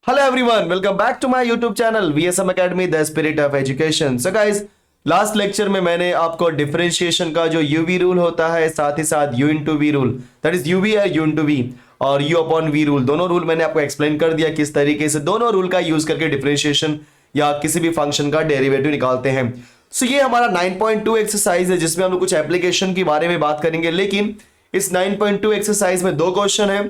Hello everyone, welcome back to my YouTube channel VSM Academy, the Spirit of Education. So guys, last lecture में मैंने आपको differentiation का जो UV rule होता है साथ ही साथ U into V rule, that is UV है यू इंटू वी, और यू अपॉन वी रूल, दोनों रूल मैंने आपको एक्सप्लेन कर दिया किस तरीके से दोनों रूल का यूज करके डिफरेंशिएशन या किसी भी फंक्शन का डेरिवेटिव निकालते हैं. सो ये हमारा 9.2 एक्सरसाइज है जिसमें हम लोग कुछ एप्लीकेशन के बारे में बात करेंगे. लेकिन इस 9.2 एक्सरसाइज में दो क्वेश्चन है.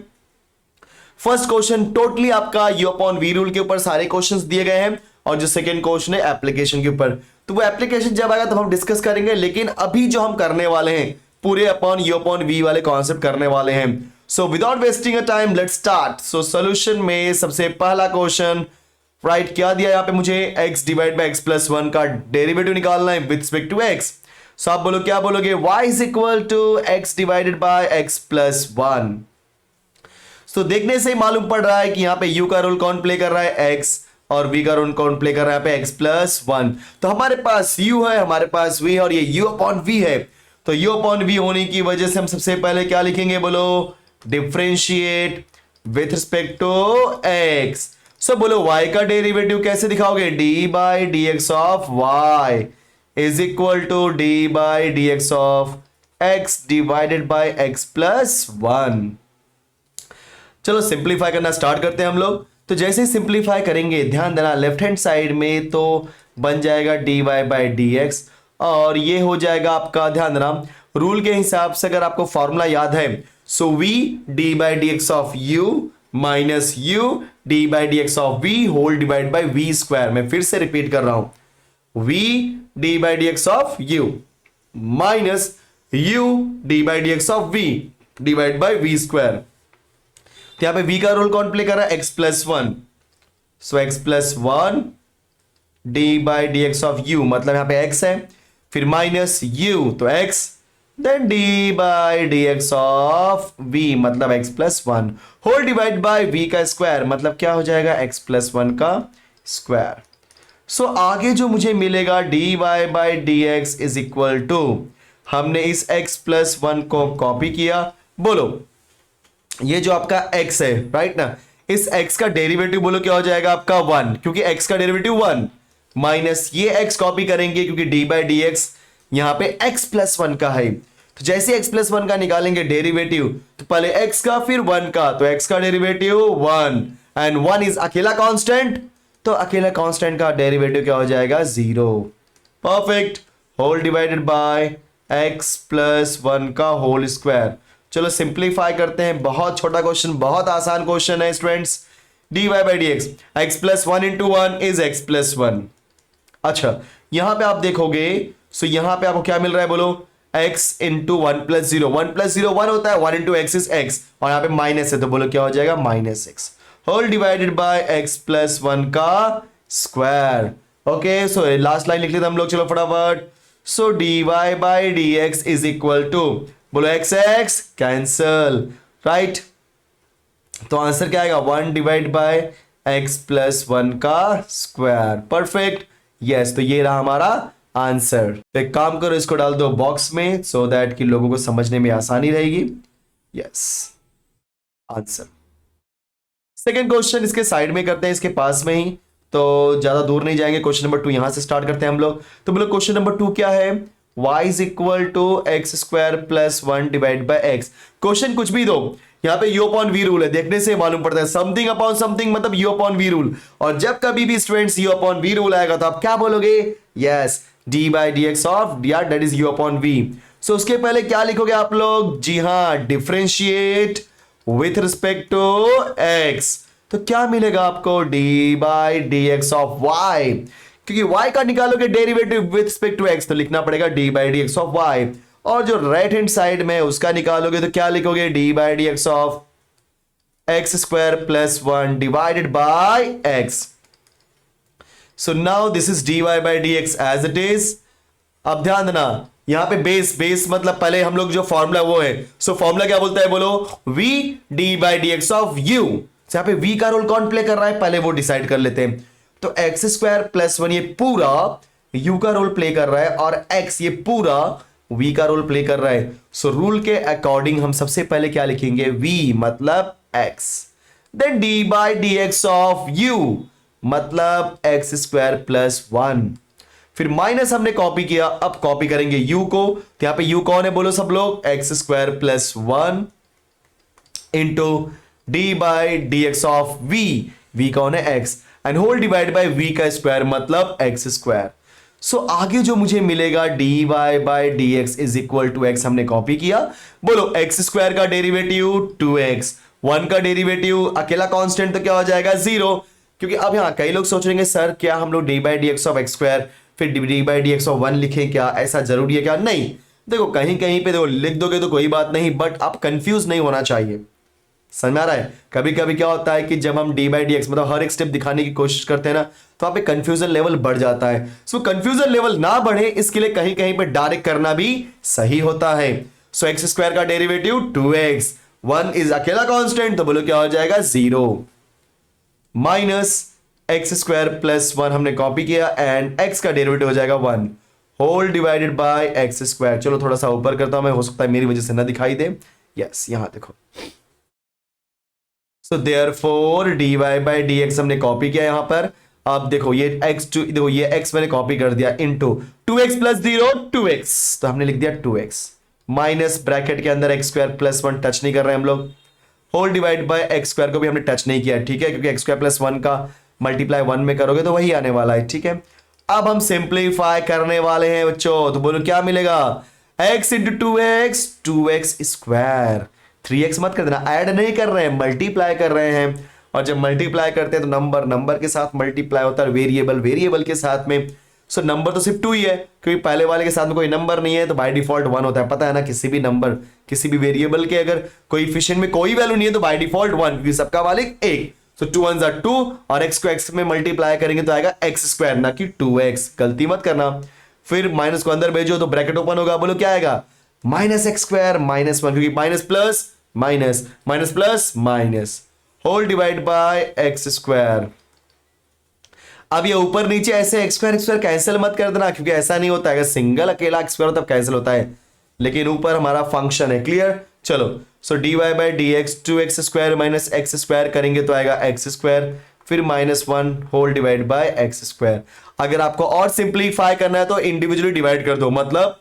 फर्स्ट क्वेश्चन टोटली आपका यू अपॉन वी रूल के ऊपर सारे क्वेश्चंस दिए गए हैं, और जो सेकंड क्वेश्चन है एप्लीकेशन के ऊपर. तो वो एप्लीकेशन जब आएगा तब हम डिस्कस करेंगे, लेकिन अभी जो हम करने वाले हैं पूरे अपॉन यू अपॉन वी वाले कॉन्सेप्ट करने वाले हैं. So without wasting a time let's start. So solution में सबसे पहला क्वेश्चन राइट क्या दिया यहाँ पे मुझे, x divide by x plus 1 का डेरिवेटिव निकालना है with respect to x. So आप बोलो क्या बोलोगे, y is equal to x divided by x plus 1. तो देखने से ही मालूम पड़ रहा है कि यहाँ पे u का रोल कौन प्ले कर रहा है, x, और v का रोल कौन प्ले कर रहा है यहाँ पे x प्लस 1. तो हमारे पास u है, हमारे पास v, और ये u अपॉन v है. तो u अपॉन v होने की वजह से हम सबसे पहले क्या लिखेंगे, बोलो differentiate with respect to x. So बोलो y का डेरिवेटिव कैसे दिखाओगे, d by D x of y is equal to d by D x of x divided by x plus 1. चलो सिंप्लीफाई करना स्टार्ट करते हैं हम लोग. तो जैसे ही सिंप्लीफाई करेंगे ध्यान देना लेफ्ट हैंड साइड में तो बन जाएगा dy बाई डी एक्स, और ये हो जाएगा आपका, ध्यान देना रूल के हिसाब से अगर आपको फॉर्मूला याद है, so v D by D x of u minus u D by D x of v whole divide by v square. मैं फिर से रिपीट कर रहा हूं, v D by D x of u minus u D by D x of v divide by v square. तो यहां पे v का रोल कौन प्ले कर रहा है, x plus 1. So x plus 1 D by D x of u, मतलब यहां पे x है, फिर माइनस u तो x, then D by D x of v मतलब x plus 1 whole divide by v का स्क्वायर, मतलब क्या हो जाएगा x प्लस 1 का स्क्वायर. सो आगे जो मुझे मिलेगा dy by D x is equal to, हमने इस x प्लस 1 को कॉपी किया. बोलो ये जो आपका x है राइट ना, इस x का डेरिवेटिव बोलो क्या हो जाएगा आपका 1, क्योंकि x का डेरिवेटिव 1, माइनस ये x कॉपी करेंगे क्योंकि d बाई डी एक्स यहां पे x प्लस 1 का है. तो जैसे x प्लस 1 का निकालेंगे डेरिवेटिव, तो पहले x का फिर 1 का, तो x का डेरिवेटिव 1 एंड 1 इज अकेला कांस्टेंट, तो अकेला कांस्टेंट का डेरिवेटिव क्या हो जाएगा 0. Perfect. Whole divided by x plus 1 का होल स्क्वायर. चलो सिंप्लीफाई करते हैं, बहुत छोटा क्वेश्चन, बहुत आसान क्वेश्चन है students. dy by D x, x plus 1 into 1 is x plus 1. अच्छा यहां पे आप देखोगे, सो यहां पे आपको क्या मिल रहा है, बोलो x इंटू 1 प्लस 0, 1 प्लस 0 1 होता है, 1 इंटू एक्स इज x, और यहां पे माइनस है तो बोलो क्या हो जाएगा minus x whole divided by x plus 1 का square. Okay so last line लिख लेते हम लोग, चलो फटाफट. सो dy by D x is equal to, बोलो x x कैंसल राइट, तो आंसर क्या आएगा 1 डिवाइड बाय x प्लस 1 का स्क्वायर. परफेक्ट. यस, तो ये रहा हमारा आंसर. तो एक काम करो, इसको डाल दो बॉक्स में सो दैट कि लोगों को समझने में आसानी रहेगी. Yes answer. सेकेंड क्वेश्चन इसके साइड में करते हैं, इसके पास में ही, तो ज्यादा दूर नहीं जाएंगे. क्वेश्चन नंबर 2 यहां से स्टार्ट करते हैं हम लोग. तो बोलो क्वेश्चन नंबर 2 क्या है, y is equal to X square plus 1 divide by X. Question कुछ भी दो, यहाँ पे u अपॉन v रूल है, देखने से मालूम पड़ता है समथिंग अपॉन समथिंग मतलब u अपॉन v रूल. और जब कभी भी students u upon v rule आएगा तो आप क्या बोलोगे, yes d by D x of that is u upon v. So उसके पहले क्या लिखोगे आप लोग, जी हाँ differentiate with respect to x. तो क्या मिलेगा आपको, d by D x of y, क्योंकि y का निकालोगे derivative with respect to x तो लिखना पड़ेगा d by D x of y. और जो राइट हैंड साइड में उसका निकालोगे तो क्या लिखोगे, d by D x of X square plus 1 divided by x. So now this is dy by D X as it is. अब ध्यान देना यहां पे बेस मतलब पहले हम लोग जो फॉर्मूला वो है, सो फॉर्मूला क्या बोलता है, बोलो v d by D x of u. यहां पे v का रोल कौन प्ले कर रहा है पहले वो डिसाइड कर लेते हैं. तो एक्स स्क्वायर प्लस 1 ये पूरा u का रोल प्ले कर रहा है, और x ये पूरा v का रोल प्ले कर रहा है. सो रूल के अकॉर्डिंग हम सबसे पहले क्या लिखेंगे, v मतलब x then D by D x of U मतलब एक्स स्क्वायर प्लस वन। फिर माइनस हमने कॉपी किया, अब कॉपी करेंगे u को, तो यहां पे u कौन है बोलो सब लोग, X square plus one into D by D x of v कौन है x, and whole divide by v का स्क्वायर मतलब एक्स स्क्वायर। सो आगे जो मुझे मिलेगा D Y by D x is equal to X, हमने कॉपी किया। बोलो एक्स स्क्वायर का डेरिवेटिव 2x, वन का डेरिवेटिव अकेला कांस्टेंट तो क्या हो जाएगा 0, क्योंकि अब यहां कई लोग सोच रहे हैं सर क्या हम लोग D by D x of X square फिर D by D x of one लिखें, क्या ऐसा जरूरी है क्या? नहीं, देखो कहीं कहीं पे देखो लिख दोगे तो कोई बात नहीं, बट आप कंफ्यूज नहीं होना चाहिए। समझ में आ रहा है? कभी कभी क्या होता है कि जब हम डी बाई डी एक्स मतलब हर एक स्टेप दिखाने की कोशिश करते हैं ना, तो वहां पे कंफ्यूजन लेवल बढ़ जाता है। सो कंफ्यूजन लेवल ना बढ़े इसके लिए कहीं कहीं पे डायरेक्ट करना भी सही होता है। सो एक्स स्क्वायर का डेरिवेटिव 2x, वन इज अकेला कांस्टेंट तो बोलो क्या हो जाएगा 0, minus X square plus one हमने कॉपी किया एंड एक्स का डेरिवेटिव हो जाएगा 1 whole divided by X square. चलो थोड़ा सा ऊपर करता हूं मैं, हो सकता है मेरी वजह से ना दिखाई दे। यस यहां देखो, so therefore D Y by D X हमने कॉपी किया यहां पर। अब देखो ये x देखो ये x मैंने कॉपी कर दिया इंटू 2x प्लस 0 2x, तो हमने लिख दिया 2x माइनस ब्रैकेट के अंदर X square plus one touch नहीं कर रहे हैं हम लोग, whole divide by X square को भी हमने टच नहीं किया, ठीक है, क्योंकि एक्स स्क्वायर प्लस वन का मल्टीप्लाई वन में करोगे तो वही आने वाला है, ठीक है। अब हम सिंप्लीफाई करने वाले हैं बच्चों, तो बोलो क्या मिलेगा, x into two X square, 3x मत कर देना, ऐड नहीं कर रहे हैं मल्टीप्लाई कर रहे हैं, और जब मल्टीप्लाई करते हैं तो नंबर के साथ मल्टीप्लाई होता है, वेरिएबल के साथ में। सो नंबर तो सिर्फ 2 ही है, क्योंकि पहले वाले के साथ में कोई नंबर नहीं है तो बाय डिफॉल्ट 1 होता है, पता है ना। किसी भी नंबर किसी भी वेरिएबल के अगर कोएफिशिएंट में कोई वैल्यू नहीं है तो बाय डिफॉल्ट 1, क्योंकि सबका मालिक 1। तो 2 1 are 2 और x को x में मल्टीप्लाई करेंगे तो आएगा x स्क्वायर ना कि 2x, गलती मत करना। फिर माइनस को अंदर भेजो तो ब्रैकेट ओपन होगा, बोलो क्या आएगा, minus X square minus one, क्योंकि minus plus minus minus plus minus whole divide by X square. अब ये ऊपर नीचे ऐसे एक्स स्क्वायर कैंसिल मत कर देना, क्योंकि ऐसा नहीं होता है, अगर सिंगल अकेला एक्स स्क्वायर तब कैंसिल होता है, लेकिन ऊपर हमारा फंक्शन है, क्लियर। चलो so D Y by D X 2x square minus X square करेंगे तो आएगा एक्स स्क्वायर, फिर minus one whole divide by X square. अगर आपको और सिंप्लीफाई करना है तो इंडिविजुअली डिवाइड कर दो, मतलब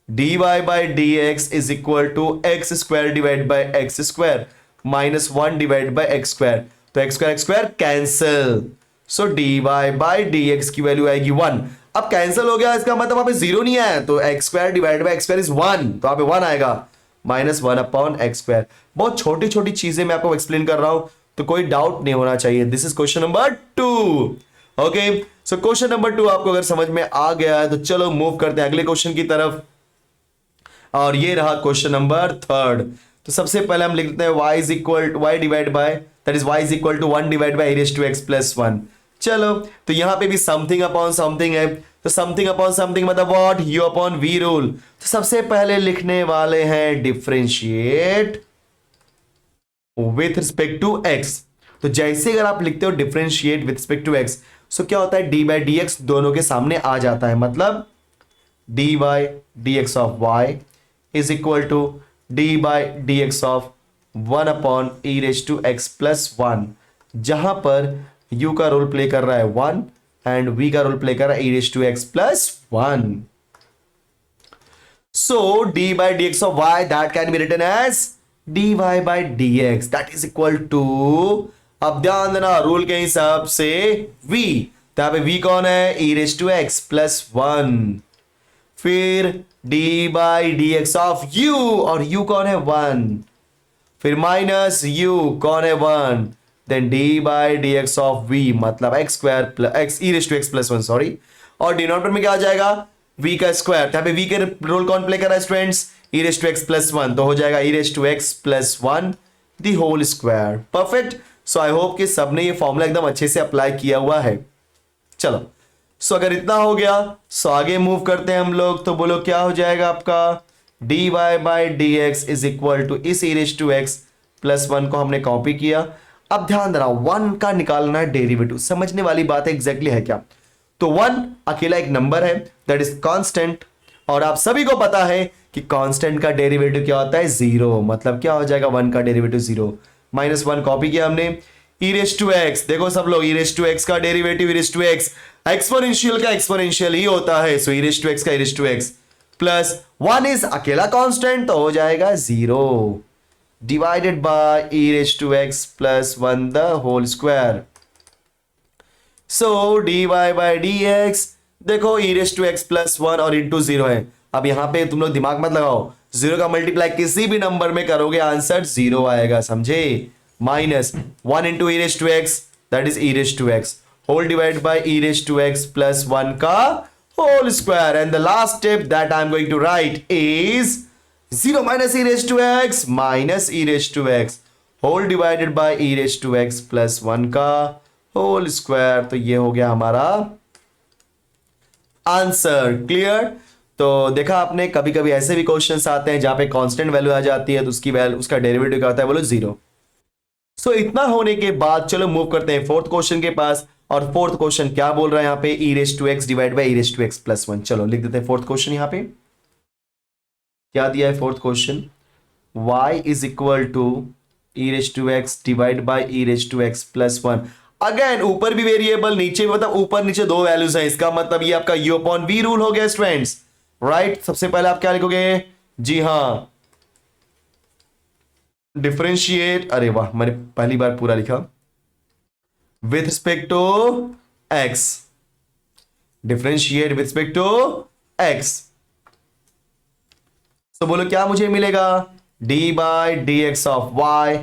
D Y by D x is equal to X square divide by X square minus one divide by X square, तो X square cancel, so D Y by D X की value आएगी 1। अब cancel हो गया, इसका मतलब वहां पे 0 नहीं आया, तो X square divide by X square is 1, तो वहां पे 1 आएगा, minus one upon x square. बहुत छोटी छोटी चीजें मैं आपको एक्सप्लेन कर रहा हूं, तो कोई डाउट नहीं होना चाहिए। This is question number 2। Okay, so question number 2 आपको अगर समझ में आ गया है तो चलो मूव करते हैं अगले क्वेश्चन की तरफ, और ये रहा क्वेश्चन नंबर 3। तो सबसे पहले हम लिख लेते हैं y is equal to y divide by, that is y is equal to 1 divide by e raise to x plus 1। चलो तो यहां पे भी समथिंग अपॉन समथिंग है, तो समथिंग अपॉन समथिंग मतलब what, u upon v rule. तो सबसे पहले लिखने वाले हैं differentiate with respect to x। तो जैसे अगर आप लिखते हो differentiate with respect to x, so क्या होता है, डी बाई डी एक्स दोनों के सामने आ जाता है, मतलब D by D x of y is equal to D by D x of 1 upon E raise to X plus 1, जहां पर u का रोल प्ले कर रहा है 1 एंड v का रोल प्ले कर रहा है e raise to X plus 1। So D by D x of y that can be written as D Y by D x that is equal to, अब ध्यान देना रूल के हिसाब से v, तो यहां पे v कौन है, e raise to X plus 1, फिर d by D x of u, और u कौन है 1, फिर माइनस u कौन है 1, then d by D x of v मतलब x square plus X E raise to X plus 1, sorry, और denominator में क्या आ जाएगा, v का स्क्वायर, यहाँ पे v के रोल कौन प्ले कर रहा है students, E raise to X plus 1, तो हो जाएगा E raise to X plus 1 the whole square. Perfect. So I hope कि सबने ये फॉर्मूला एकदम अच्छे से अप्लाई किया हुआ है। चलो सो अगर इतना हो गया, सो आगे मूव करते हैं हम लोग, तो बोलो क्या हो जाएगा आपका, D Y by D x is equal to इस e raise to X plus 1 को हमने कॉपी किया। अब ध्यान देना 1 का निकालना है डेरिवेटिव, समझने वाली बात है एग्जैक्टली है क्या, तो 1 अकेला एक नंबर है दैट इज कांस्टेंट, और आप सभी को पता है कि कांस्टेंट का डेरिवेटिव क्या होता है 0, मतलब क्या हो जाएगा 1 का डेरिवेटिव 0, -1 कॉपी किया हमने। e रेज टू एक्स, देखो सब लोग, e रेज टू एक्स का derivative e raise to X exponential का एक्सपोनेंशियल ही होता है, so e raise to X का e raise to X plus 1 is अकेला कांस्टेंट तो हो जाएगा 0 divided by e raise to X plus 1 the whole square. So dy by dx, देखो e raise to X plus 1 और into 0 है। अब यहां पे तुम लोग दिमाग मत लगाओ, 0 का मल्टीप्लाई किसी भी नंबर में करोगे आंसर 0 आएगा, समझे। Minus 1 into e raise to X that is e raise to X whole divide by e raise to X plus 1 का whole square. And the last step that I am going to write is 0 minus e raise to X minus e raise to X whole divided by e raise to X plus 1 का whole square. तो ये हो गया हमारा answer. Clear. तो देखा आपने, कभी कभी ऐसे भी क्वेश्चंस आते हैं जहां पे कांस्टेंट वैल्यू आ जाती है तो उसकी वैल्यू, उसका डेरिवेटिव क्या होता है, बोलो 0। सो इतना होने के बाद चलो मूव करते हैं फोर्थ क्वेश्चन के पास। और फोर्थ क्वेश्चन क्या बोल रहा है यहाँ पे, e raise to X divide by e raise to X plus 1। चलो लिख देते हैं फोर्थ क्वेश्चन। यहाँ पे क्या दिया है fourth question, y is equal to e raise to X divide by e raise to X plus 1। Again ऊपर भी वेरिएबल, नीचे मतलब ऊपर नीचे दो वैल्यूज हैं, इसका मतलब ये आपका u अपॉन v रूल हो गया स्टूडेंट्स, राइट। सबसे पहले आप क्या लिखोगे, जी हाँ डिफरेंशिएट, अरे वाह मैंने पहली बार पूरा लिखा, with respect to x, differentiate with respect to x। तो बोलो क्या मुझे मिलेगा, d by D x of y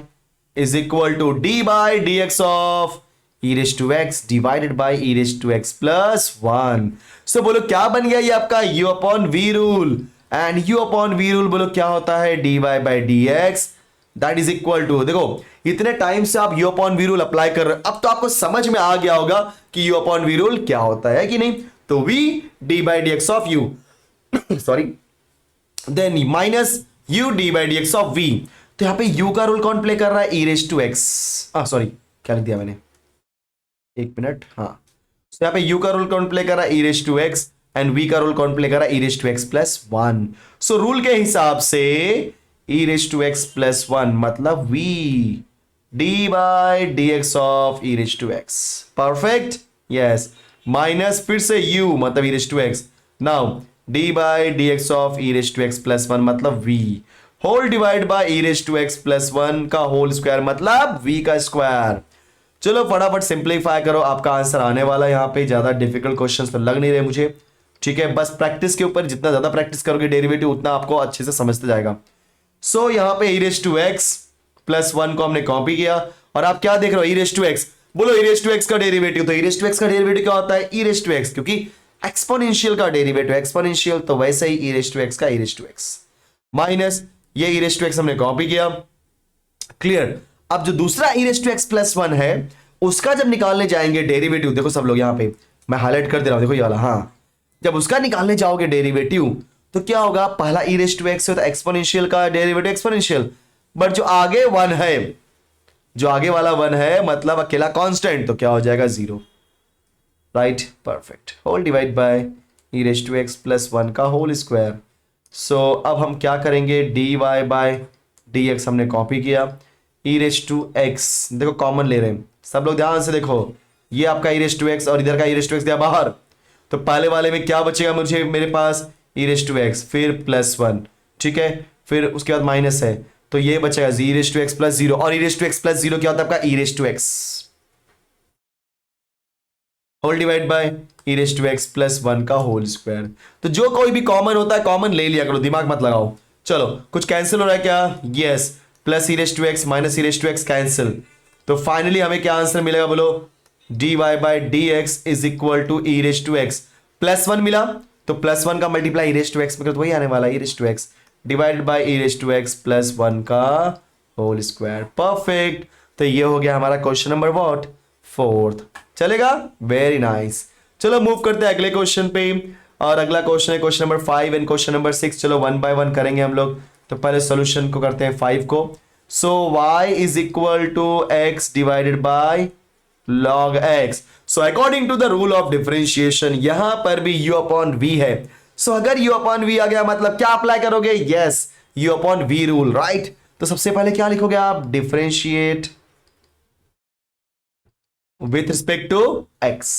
is equal to d by D x of e raise to X divided by e raise to X plus 1। So बोलो क्या बन गया ये आपका u upon v rule. And u upon v rule बोलो क्या होता है, dy by D x that is equal to, देखो इतने टाइम से आप u upon v rule apply कर रहे हो, अब तो आपको समझ में आ गया होगा कि u अपॉन v रूल क्या होता है कि नहीं। तो v d by D x of u sorry then minus u d by D x of v। तो यहां पे u का रूल कौन प्ले कर रहा है, e raise to X, sorry क्या लिख दिया मैंने, एक मिनट, हाँ। तो यहाँ पे u का रूल कौन प्ले कर रहा है, e raise to X, and v का रूल कौन प्ले कर रहा है, e raise to X plus 1। So rule के हिसाब से e raise to X plus 1 मतलब v d by D x of e raise to X, perfect, yes. Minus फिर से u मतलब e raise to X, now d by D x of e raise to X plus 1 मतलब v whole divide by e raise to X plus 1 का whole square मतलब v का square. चलो फटाफट simplify करो, आपका आंसर आने वाला है। यहाँ पे ज्यादा डिफिकल्ट क्वेश्चंस तो लग नहीं रहे मुझे, ठीक है। बस प्रैक्टिस के ऊपर जितना ज्यादा प्रैक्टिस करोगे डेरिवेटिव उतना आपको अच्छे से समझते जाएगा। सो यहाँ पे e raise to X plus 1 को हमने कॉपी किया और आप क्या देख रहे हो, e रेज टू एक्स, बोलो e रेज टू एक्स का डेरिवेटिव। तो e रेज टू एक्स का डेरिवेटिव क्या होता है, e रेज टू एक्स, क्योंकि एक्सपोनेंशियल का डेरिवेटिव एक्सपोनेंशियल, तो वैसे ही e रेज टू एक्स का e raise to X minus ये e रेज टू एक्स हमने कॉपी किया, क्लियर। अब जो दूसरा e raise to X plus 1 है उसका जब निकालने जाएंगे डेरिवेटिव, देखो सब लोग यहाँ पे मैं हाईलाइट कर दे रहा हूं, देखो ये वाला, हाँ। जब उसका निकालने जाओगे डेरिवेटिव तो क्या होगा, पहला e रेज टू एक्स होता है एक्सपोनेंशियल का डेरिवेटिव एक्सपोनेंशियल, बट जो आगे 1 है, जो आगे वाला 1 है मतलब अकेला कांस्टेंट, तो क्या हो जाएगा 0, right, perfect, whole divide by e raise to X plus 1 का होल स्क्वायर। सो अब हम क्या करेंगे, dy बाय डी एक्स हमने कॉपी किया, e रेज टू एक्स देखो कॉमन ले रहे हैं, सब लोग ध्यान से देखो, ये आपका e रेज टू एक्स और इधर का e रेज टू एक्स दिया बाहर, तो पहले वाले में क्या बचेगा मुझे, मेरे पास e रेज टू एक्स फिर प्लस 1, ठीक है, फिर उसके बाद माइनस है, तो ये बचेगा e raise to X plus 0, और e raise to X plus 0 क्या होता है आपका e raise to X whole divide by e raise to X plus 1 का होल स्क्वायर। तो जो कोई भी कॉमन होता है कॉमन ले लिया करो, दिमाग मत लगाओ। चलो कुछ कैंसिल हो रहा है क्या, yes, plus e raise to X minus e raise to X cancel, तो फाइनली हमें क्या आंसर मिलेगा, बोलो dy by D x is equal to e raise to X plus 1 मिला, तो प्लस 1 का multiply e raise to X में कर तो वही आने वाला e raise to X divided by e raise to X plus 1 का होल स्क्वायर, परफेक्ट। तो ये हो गया हमारा क्वेश्चन नंबर व्हाट, 4th, चलेगा, वेरी नाइस। चलो मूव करते हैं अगले क्वेश्चन पे, और अगला क्वेश्चन है question number 5 and question number 6। चलो 1 बाय 1 करेंगे हम लोग, तो पहले सॉल्यूशन को करते हैं 5 को। So y is equal to x divided by log x। So according to the rule of differentiation यहां पर भी u अपॉन v है, सो अगर u अपॉन v आ गया मतलब क्या अप्लाई करोगे, yes u upon v rule, right. तो सबसे पहले क्या लिखोगे आप, differentiate with respect to x.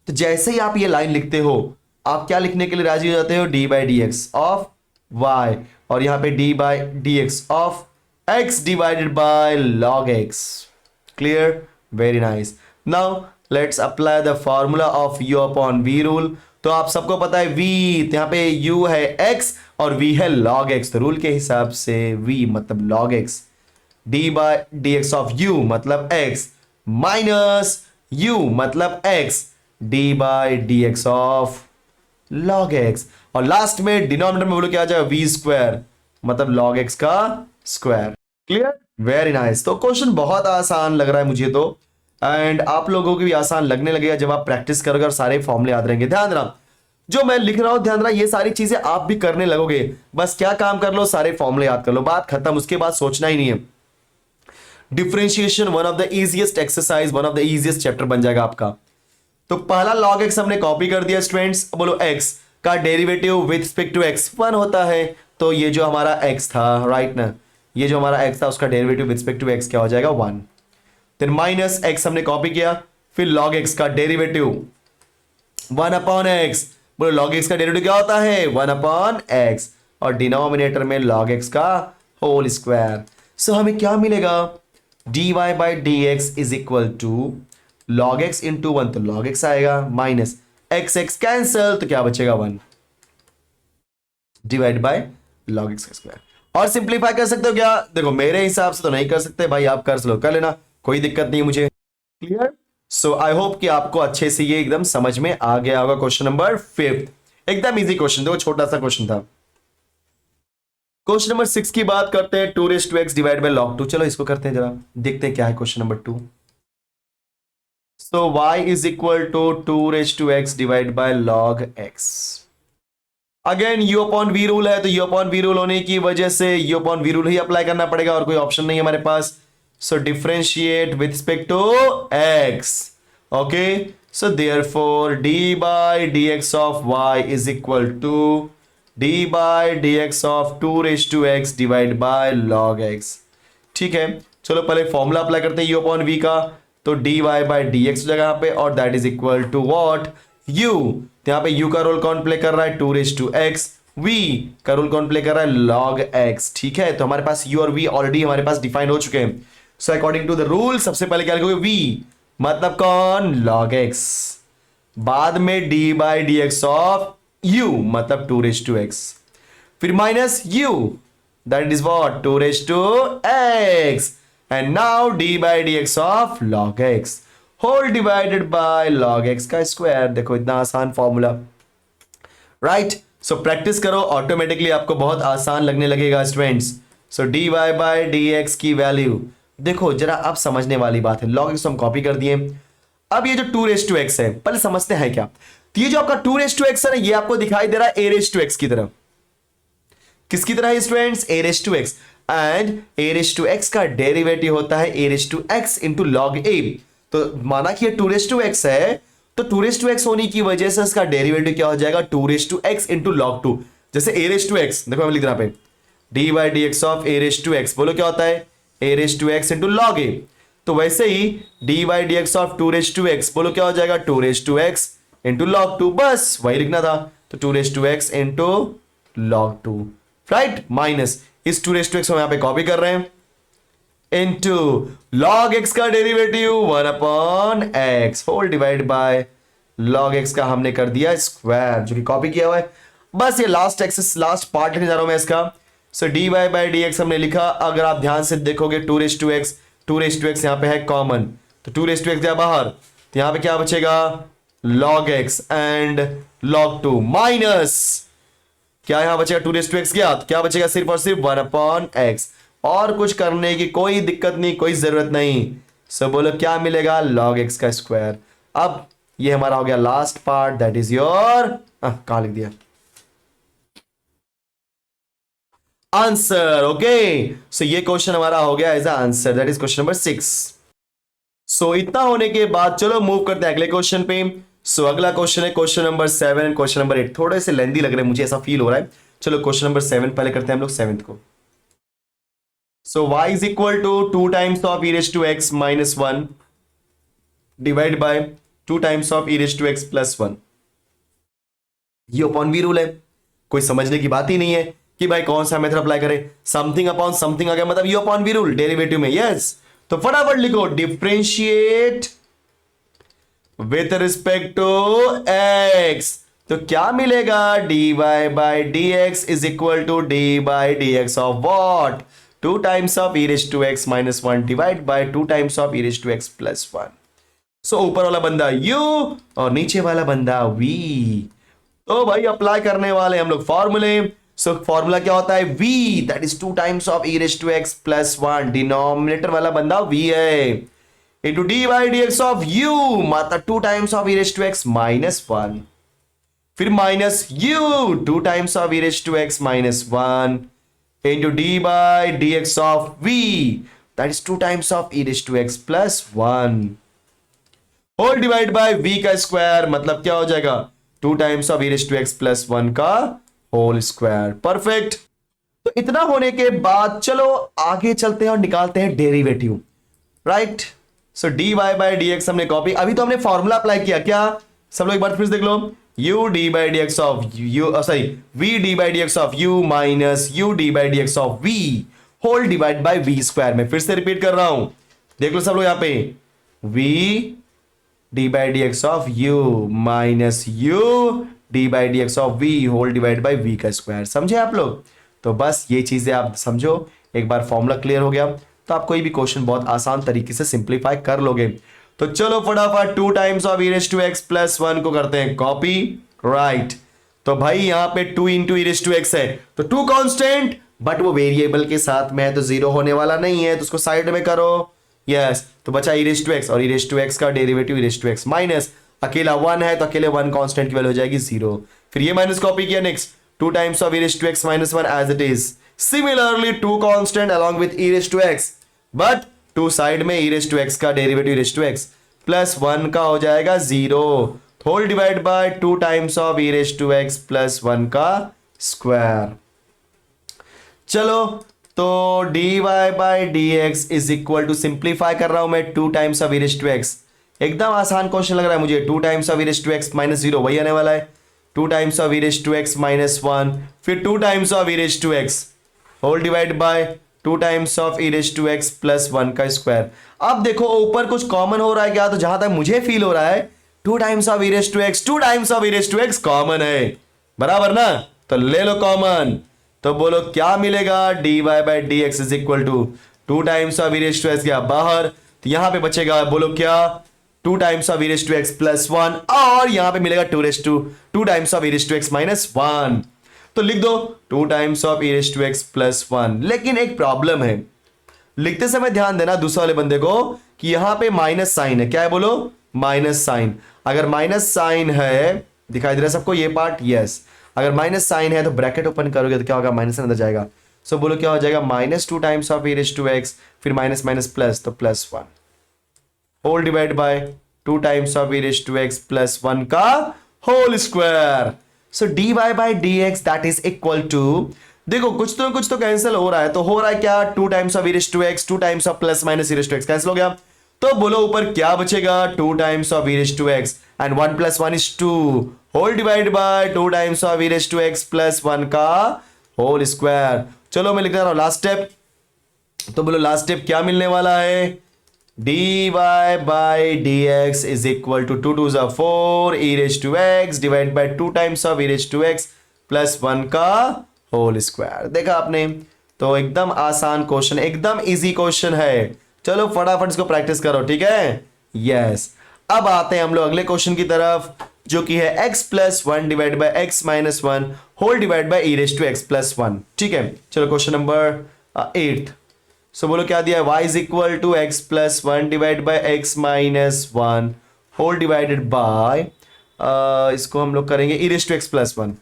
तो जैसे ही आप ये लाइन लिखते हो, आप क्या लिखने के लिए राजी हो जाते हो, D by D x of Y, और यहां पे D by D x of X divided by log X. Clear, very nice. Now let's apply the formula of U upon we rule. तो आप सबको पता है v, यहां पे u है x और v है log x, तो रूल के हिसाब से v मतलब log x, d by D x of u मतलब x माइनस u मतलब x, d by D x of log x, और लास्ट में डिनोमिनेटर में बोलो क्या आ जाएगा, v स्क्वायर मतलब log x का स्क्वायर। Clear, very nice. तो क्वेश्चन बहुत आसान लग रहा है मुझे तो, एंड आप लोगों को भी आसान लगने लगेगा जब आप प्रैक्टिस करोगे और सारे फॉर्मूले याद रहेंगे। ध्यान देना, जो मैं लिख रहा हूं ध्यान देना, ये सारी चीजें आप भी करने लगोगे। बस क्या काम कर लो, सारे फॉर्मूले याद कर लो, बात खत्म। उसके बाद सोचना ही नहीं है। Differentiation one of the easiest exercise, one of the easiest chapter बन जाएगा आपका। तो पहला log x हमने कॉपी कर दिया स्टूडेंट्स। बोलो x का derivative with respect to x 1 होता है, तो ये जो हमारा x था, राइट ना, ये जो हमारा x था उसका derivative with respect to x क्या हो जाएगा, 1। फिर माइनस x हमने कॉपी किया, फिर log x का डेरिवेटिव 1 अपॉन x। बोलो log x का डेरिवेटिव क्या होता है, 1 अपॉन x, और डिनोमिनेटर में log x का होल स्क्वायर। सो हमें क्या मिलेगा, dy by D x is equal to log x into 1, तो log x आएगा, माइनस x कैंसल, तो क्या बचेगा 1 डिवाइड बाय log x का स्क्वायर। और सिंप्लीफाई कर सकते हो क्या, देखो मेरे हिसाब से तो नहीं कर सकते भाई, आप कर लो, कर लेना, कोई दिक्कत नहीं मुझे। क्लियर। सो आई होप कि आपको अच्छे से ये एकदम समझ में आ गया होगा। क्वेश्चन नंबर 5 एकदम इजी क्वेश्चन, देखो छोटा सा क्वेश्चन था। क्वेश्चन नंबर 6 की बात करते हैं, 2 raise to x divide by log 2। चलो इसको करते हैं, जरा देखते हैं क्या है question number 2। So y is equal to 2 raise to x divide by log x। Again u upon v rule है, तो u अपॉन v रूल होने की वजह से u अपॉन v रूल ही अप्लाई करना पड़ेगा, और कोई ऑप्शन नहीं है हमारे पास। So differentiate with respect to x, okay. So therefore d by dx of y is equal to d by dx of 2 raise to x divide by log x। ठीक है, चलो पहले फॉर्मूला अप्लाई करते हैं u अपॉन v का। तो dy by dx हो जाएगा यहाँ पे, और that is equal to what, u। तो यहाँ पे u का रोल कौन प्ले कर रहा है, 2 रेज़ टू x, v का रोल कौन प्ले कर रहा है, log x। ठीक है, तो हमारे पास u और v ऑलरेडी हमारे पास डिफाइन हो चुके हैं। So according to the rule सबसे पहले क्या लिखोगे, v मतलब कौन, log x, बाद में d by D x of u मतलब 2 रेज़ टू x, फिर minus u that is what, 2 raise to x, and now d by D x of log x whole divided by log x का square. देखो इतना आसान formula, right. So practice करो, automatically आपको बहुत आसान लगने लगेगा students. So dy by D X की वैल्यू देखो जरा, आप समझने वाली बात है, log x हम कॉपी कर दिए। अब ये जो 2 रेज़ टू x है, पहले समझते हैं क्या। तो ये जो आपका 2 रेज़ टू x है ना, ये आपको दिखाई दे रहा है a रेज़ टू x की तरह। किसकी तरह है students, a raise to x, and a raise to x का डेरिवेटिव होता है a raise to x into log a। तो माना कि ये 2 रेज़ टू x है, तो 2 रेज़ टू x होने की वजह से इसका डेरिवेटिव क्या हो जाएगा, 2 raise to x into log 2। जैसे a रेज़ टू x, देखो मैं लिख रहा पे d by D x of a raise to x, बोलो क्या होता है, a raise to x into log a। तो वैसे ही d by D x of 2 raise to x, बोलो क्या हो जाएगा, 2 raise to x into log 2, बस वही लिखना था। तो 2 raise to x into log 2, right, minus इस 2 रेज़ टू x को यहाँ पे कॉपी कर रहे हैं, इंटू log x का derivative 1 upon x whole divide by log x का हमने कर दिया स्क्वायर, जो कि कॉपी किया हुआ है। बस ये लास्ट एक्सेस, लास्ट पार्ट लिखने जा रहा हूं मैं इसका। So dy by D X हमने लिखा, अगर आप ध्यान से देखोगे 2 raise to x, 2 raise to x यहाँ पे है कॉमन, तो 2 रेज़ टू x जाए बाहर, तो यहाँ पे क्या बचेगा, log x and log 2 minus क्या यहाँ बचेगा, 2 रेज़ टू x गया, तो क्या बचेगा, सिर्फ और सिर्फ 1 अपॉन x। और कुछ करने की कोई दिक्कत नहीं, कोई जरूरत नहीं। सो बोलो क्या मिलेगा, log x का स्क्वायर। अब ये हमारा हो गया last part, that is your, कहां लिख दिया, आंसर। ओके, सो ये क्वेश्चन हमारा हो गया as answer, that is question number 6। So इतना होने के बाद चलो मूव करते हैं अगले क्वेश्चन पे। सो अगला क्वेश्चन है क्वेश्चन नंबर 7, क्वेश्चन नंबर 8 थोड़े से लेंदी लग रहे हैं मुझे, ऐसा फील हो रहा है। चलो क्वेश्चन नंबर 7 पहले करते हैं हम लोग 7th को। So y is equal to 2 times of e raise to x minus 1 divide by 2 times of e raise to x plus 1। ये अपॉन वी रूल है, कोई समझने की बात ही नहीं है कि भाई कौन सा मेथड अप्लाई करें। समथिंग अपॉन समथिंग आ गया, मतलब u upon we rule derivative में। यस, तो फटाफट लिखो differentiate with respect to x. तो क्या मिलेगा, dy by D x is equal to D by D x of what, 2 times of e raise to x minus 1 divide by 2 times of e raise to x plus 1। So ऊपर वाला बंदा u और नीचे वाला बंदा v। तो भाई apply करने वाले हम लोग फॉर्मूले। सो फॉर्मूला क्या होता है, v that is 2 times of e raise to x plus 1, denominator वाला बंदा v है, into D by D x of u मतलब 2 times of e raise to x minus 1, फिर minus u 2 times of e raise to x minus 1 into D by D x of v that is 2 times of e raise to x plus 1 whole divide bye v का square, मतलब क्या हो जाएगा 2 times of e raise to x plus 1 का whole square. Perfect. तो इतना होने के बाद चलो आगे चलते हैं और निकालते हैं derivative. Right, so dy by D X हमने कॉपी, अभी तो हमने फॉर्मूला अप्लाई किया क्या, सब लोग एक बार फिर से देख लो, u D by D x of u sorry v D by D x of u minus u D by D x of v whole divide by v square. में फिर से रिपीट कर रहा हूं, देख लो सब लोग यहां पे, v D by D x of u minus u D by D x of v whole divide by v का स्क्वायर। समझे आप लोग, तो बस ये चीजें आप समझो, एक बार फॉर्मूला क्लियर हो गया तो आप कोई भी क्वेश्चन बहुत आसान तरीके से सिंप्लीफाई कर लोगे। तो चलो फटाफट 2 times of e raise to x plus 1 को करते हैं कॉपी। राइट, तो भाई यहां पे 2 into e raise to x है, तो 2 कांस्टेंट बट वो वेरिएबल के साथ में है तो जीरो होने वाला नहीं है, तो उसको साइड में करो। यस, तो बचा e रेज टू x और e रेज टू x का derivative e raise to x minus अकेला 1 है तो अकेले 1 कांस्टेंट की वैल्यू हो जाएगी 0। फिर ये माइनस कॉपी किया, next 2 times of e raise to x minus 1 as it is. Similarly 2 constant along with e raise to x, but 2 side में e रेज टू x का derivative e raise to x plus 1 का हो जाएगा 0 whole divide by 2 times of e raise to x plus 1 का square. चलो तो dy by D x is equal to, simplify कर रहा हूं मैं, 2 times of e raise to x। एकदम आसान क्वेश्चन लग रहा है मुझे, 2 times of e raise to x minus 0 वही आने वाला है, 2 times of e raise to x minus 1 फिर 2 times of e raise to x whole divide by 2 times of e raise to x plus 1 का स्क्वायर। अब देखो ऊपर कुछ कॉमन हो रहा है क्या, तो जहां तक मुझे फील हो रहा है 2 times of e raise to x 2 times of e raise to x common है, बराबर ना, तो ले लो कॉमन। तो बोलो क्या मिलेगा, dy by D x is equal to 2 times of e raise to x गया बाहर, तो यहां पे बचेगा बोलो क्या 2 times of e raise to x plus 1 और यहां पे मिलेगा 2 times of e raise to x minus 1। तो लिख दो 2 times of e raise to x plus 1। लेकिन एक प्रॉब्लम है, लिखते समय ध्यान देना दूसरे वाले बंदे को कि यहां पे माइनस साइन है, क्या है बोलो, माइनस साइन। अगर माइनस साइन है, दिखाई दे रहा है सबको ये पार्ट, यस, अगर माइनस साइन है तो ब्रैकेट ओपन करोगे तो क्या होगा, माइनस अंदर जाएगा। सो बोलो क्या हो जाएगा, minus 2 times of e raise to x फिर माइनस माइनस प्लस, तो plus 1 whole divide by 2 times of e raise to x plus 1 का whole square. So dy by D x that is equal to, देखो कुछ तो cancel हो रहा है, तो हो रहा है क्या 2 times of e raise to x 2 times of plus minus e raise to x cancel हो गया, तो बोलो ऊपर क्या बचेगा 2 times of e raise to x and 1 plus 1 is 2 whole divide by 2 times of e raise to x plus 1 का whole square. चलो मैं लिख रहा हूं लास्ट स्टेप, तो बोलो लास्ट स्टेप क्या मिलने वाला है, dy by D x is equal to 2 2 4 e raise to x divide by 2 times of e raise to x plus 1 का होल स्क्वायर। देखा आपने, तो एकदम आसान क्वेश्चन, एकदम इजी क्वेश्चन है। चलो फटाफट इसको प्रैक्टिस करो, ठीक है। यस, अब आते हैं हम लोग अगले क्वेश्चन की तरफ, जो कि है x plus 1 divide by x minus 1 whole divide by e raise to x plus 1। ठीक है, चलो क्वेश्चन नंबर 8। सो बोलो क्या दिया है, y is equal to x plus 1 divide by x minus 1 whole divided by, इसको हम लोग करेंगे e raise to x plus 1।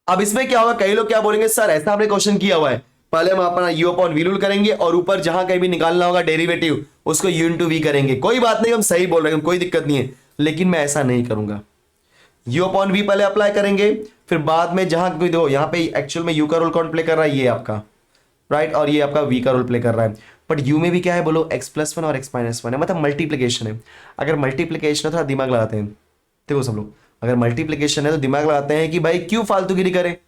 अब इसमें क्या होगा, कई लोग क्या बोलेंगे, सर ऐसा हमने क्वेश्चन किया हुआ है, पहले हम अपना u अपॉन v रूल करेंगे और ऊपर जहां कहीं भी निकालना होगा डेरिवेटिव उसको u इंटू v करेंगे। कोई बात नहीं, हम सही बोल रहे हैं, कोई दिक्कत नहीं है, लेकिन मैं ऐसा नहीं करूंगा। u अपॉन v पहले अप्लाई करेंगे, फिर बाद में जहां कोई देखो यहाँ पे एक्चुअल में यू का रोल कौन प्ले कर रहा है, ये आपका राइट, और ये आपका वी का रोल प्ले कर रहा है। बट यू में भी क्या है बोलो, x+1 और x-1 है, मतलब मल्टीप्लीकेशन है। अगर मल्टीप्लीकेशन है थोड़ा दिमाग लगाते हैं, देखो सब लोग, अगर मल्टीप्लीकेशन है तो दिमाग लगाते हैं कि भाई क्यों फालतूगिरी करे,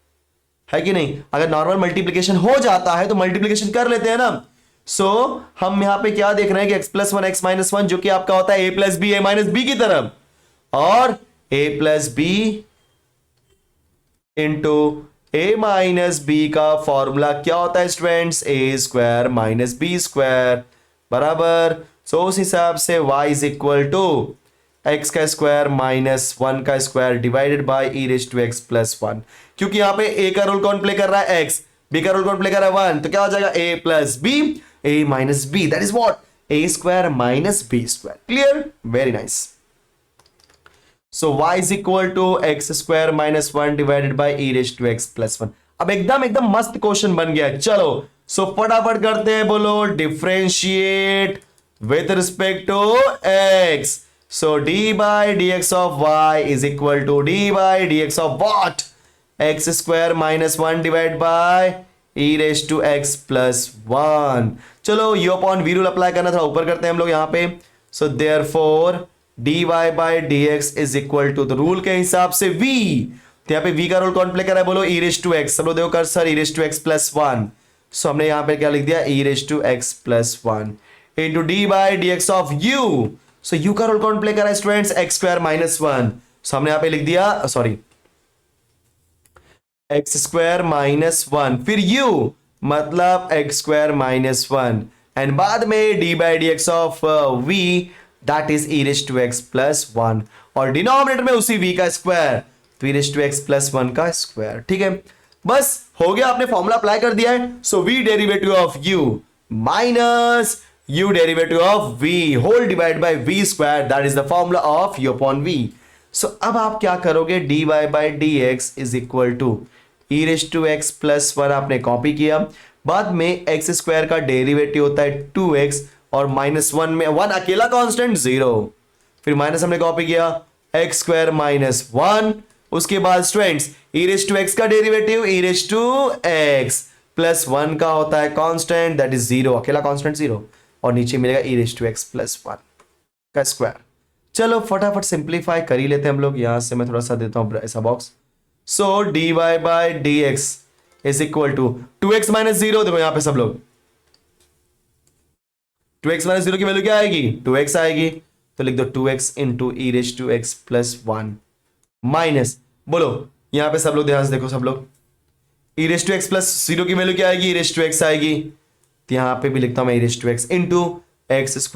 है कि नहीं। अगर नॉर्मल मल्टीप्लीकेशन हो जाता है तो मल्टीप्लीकेशन कर लेते हैं ना। सो हम यहां पे क्या देख रहे हैं कि x+1 x-1 जो कि आपका होता है a + b a-b की तरफ, और a + b इंटू a-b का फॉर्मूला क्या होता है स्टूडेंट्स, a² - b² बराबर। सो उस हिसाब से y = x² - 1 का स्क्वायर डिवाइडेड बाय e⁻x+1, क्योंकि यहां पे a का रोल कौन प्ले कर रहा है, x, b का रोल कौन प्ले कर रहा है 1, तो क्या हो जाएगा a + b a-b, that is what, a² - b²। Clear, very nice. So y = x² - 1 divided bye e⁻x+1। अब एकदम मस्त क्वेश्चन बन गया। चलो सो फटाफट करते हैं, बोलो differentiate with respect to x। So d by dx of y is equal to d by dx of what? x² - 1 divided by e⁻x+1। चलो u upon v rule apply करना था, ऊपर करते हैं हम लोग यहाँ पे। So therefore dy by dx is equal to, तो रूल के हिसाब से v, तो यहाँ पे v का रोल कौन प्ले कर रहा है बोलो, e⁻x। सब लोग देखो कर्सर, e⁻x+1। सो हमने यहाँ पे क्या लिख दिया, e⁻x+1 into d by dx of u। So u का रोल कौन प्ले कर रहा है स्टूडेंट्स, x² - 1। सो हमने यहां पे लिख दिया, सॉरी x² - 1, फिर u मतलब x² - 1, एंड बाद में d by dx of v that is e⁻x+1, और डिनोमिनेटर में उसी v का स्क्वायर, तो e⁻x+1 का स्क्वायर। ठीक है, बस हो गया, आपने फॉर्मूला अप्लाई कर दिया है। So v derivative of u minus u derivative of v whole divided by v square, that is the formula of u upon v। so अब आप क्या करोगे, dy by dx is equal to e⁻x+1 आपने copy किया, बाद में x² का derivative होता है 2x, और -1 में 1 अकेला कांस्टेंट 0, फिर माइनस हमने कॉपी किया x² - 1, उसके बाद स्टूडेंट्स e⁻x का डेरिवेटिव e⁻x+1 का होता है कांस्टेंट, दैट इज 0, अकेला कांस्टेंट 0, और नीचे मिलेगा e⁻x+1 का स्क्वायर। चलो फटाफट सिंप्लीफाई कर ही लेते हैं हम लोग, यहां से मैं थोड़ा सा देता हूं ऐसा box. So dy by dx is equal to 2x - 0, देखो यहां पे सब लोग 2x - 0 की वैल्यू क्या आएगी, 2x आएगी, तो लिख दो 2x इंटू e⁻x+1 माइनस, बोलो यहां पे सब लोग ध्यान से देखो, सब लोग e⁻x+0 की वैल्यू क्या आएगी, e⁻x आएगी, यहां पे भी लिखता हूं मैं e⁻x into x² -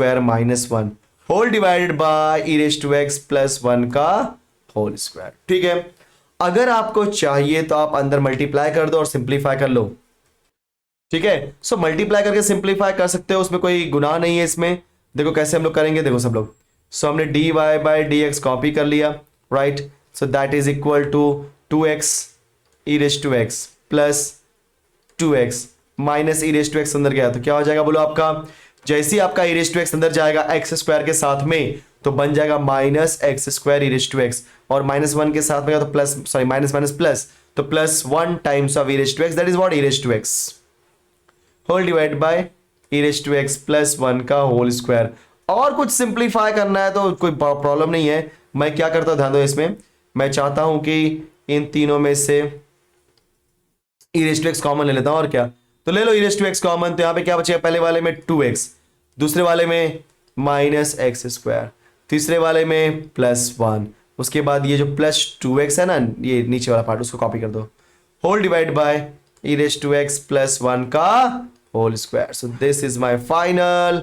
1 whole divided bye e⁻x+1 का होल स्क्वायर। ठीक है, अगर आपको चाहिए तो आप अंदर मल्टीप्लाई कर दो और सिंप्लीफाई कर लो। ठीक है, सो मल्टीप्लाई करके सिंप्लीफाई कर सकते हो, उसमें कोई गुनाह नहीं है इसमें। देखो कैसे हम लोग करेंगे, देखो सब लोग, सो हमने dy by dx कॉपी कर लिया, right, so that is equal to 2x e⁻x plus 2x minus e⁻x अंदर गया तो क्या हो जाएगा बोलो, आपका जैसे ही आपका e⁻x अंदर जाएगा x² के साथ में तो बन जाएगा -x² e⁻x, और -1 के साथ में तो plus, sorry minus minus plus, तो +1 times of e⁻x, that is what e⁻x whole divide by e⁻x+1 का होल स्क्वायर। और कुछ सिंप्लीफाई करना है तो कोई प्रॉब्लम नहीं है, मैं क्या करता हूं ध्यान दो इसमें, मैं चाहता हूं कि इन तीनों में से e⁻x कॉमन ले लेता हूं, और क्या, तो ले लो e⁻x कॉमन, तो यहां पे क्या बचेगा, पहले वाले में 2x, दूसरे वाले में -x², तीसरे वाले में +1, उसके बाद ये जो +2x है ना, ये नीचे वाला पार्ट उसको कॉपी कर दो, होल डिवाइड बाय e⁻x+1 का whole square. So this is my final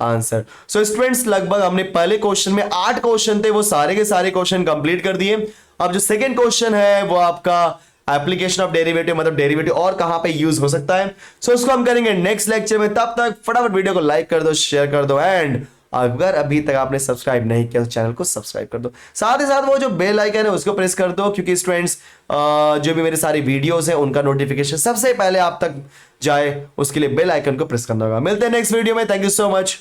answer. So students लगभग हमने पहले क्वेश्चन में 8 क्वेश्चन थे, वो सारे के सारे क्वेश्चन कंप्लीट कर दिए। अब जो सेकंड क्वेश्चन है वो आपका एप्लीकेशन ऑफ डेरिवेटिव, मतलब डेरिवेटिव और कहां पे यूज हो सकता है, सो उसको हम करेंगे नेक्स्ट लेक्चर में। तब तक फटाफट वीडियो को लाइक कर दो, शेयर कर दो, एंड अगर अभी तक आपने सब्सक्राइब नहीं किया तो चैनल को सब्सक्राइब कर दो, साथ ही साथ वो जो बेल आइकन है उसको प्रेस कर दो, क्योंकि स्टूडेंट्स जो भी मेरे सारी वीडियोस हैं उनका नोटिफिकेशन सबसे पहले आप तक जाए उसके लिए बेल आइकन को प्रेस करना होगा। मिलते हैं नेक्स्ट वीडियो में, थैंक यू सो मच।